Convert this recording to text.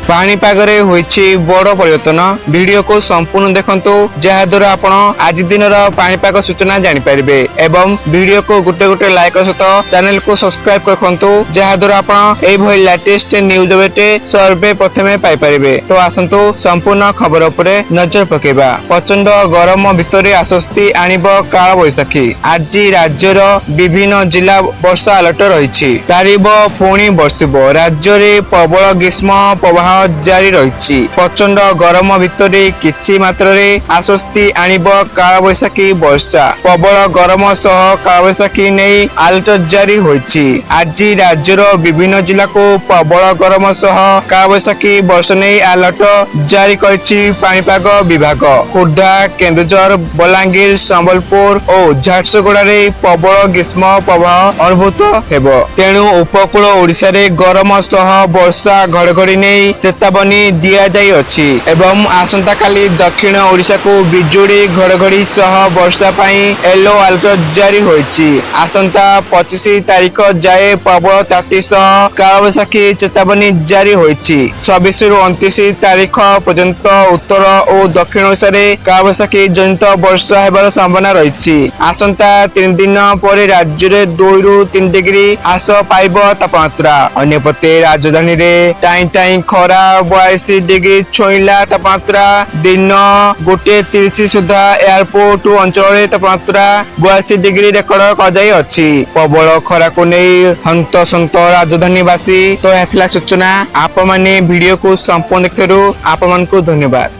पाणीपाग बड़ परिवर्तन वीडियो को संपूर्ण देखंतु जहाद्वारा आपण आज दिन पाणीपाग सूचना जानीपारे एवं वीडियो को गोटे गोटे लाइक सहित चैनल को सब्सक्राइब करखंतु जहाद्वारा आपण एभली लेटेस्ट न्यूज अपडेट सर्वे प्रथमे पाई परिबे। तो आसंतु संपूर्ण खबर उपरे नजर पकेबा। प्रचंड गरम भितर आश्वस्ति आनिब काल बैशाखी। आज राज्यर विभिन्न जिला वर्षा अलर्ट रही तारिब पुणी बर्षिब। राज्य में प्रबल ग्रीष्म प्रवाह जारी रही। प्रचंड गरम भितर किछि मात्रे आश्वस्ति आनिब काल बैशाखी वर्षा। प्रबल गरम सह काल बैशाखी नहीं अलर्ट जारी होइछि। आज राज्यर विभिन्न जिला को प्रबल गरम सह काल बैशाखी वर्षा नहीं अलर्ट जारी करिछि पाणीपाग विभाग। खुर्धा, केन्दुझर, बलांगीर, संबलपुर और झारसुगुड़ा रे प्रबल ग्रीष्म प्रवाह अनुभूत हेबो। तेणु उपकूल ओडिशा रे गरम सह वर्षा घड़घड़ी नहीं चेतावनी दिया जाई अछि एवं आसंता काली दक्षिण ओडिशा को बिजुड़ी घड़घड़ी सह वर्षा पाई येलो अलर्ट जारी होइछि। आसंता 25 तारीख जाए प्रबल ताती सह कालबैशाखी चेतावनी जारी होइछि। 26 रु 29 तारीख पर्यंत उत्तर और दक्षिण ओडिशा रे कालबैशाखी जनित वर्षा हेबार संभावना रहिछि। आसंता 3 दिन पर राज्य रे 2 रु 3 डिग्री ह्रास पाइब तापमात्रा। अन्यपटे राजधानी रे टाइम टाइम खरा 42 डिग्री छुईला तापमात्रा। दिन 1:30 सुधा एयरपोर्ट अंचल तापमात्रा 42 डिग्री रेकर्ड कराई अछि। प्रबल खरा को नहीं हंतसंत राजधानीवासी। तो यह सूचना आप वीडियो को संपूर्ण देखिथारु आप धन्यवाद।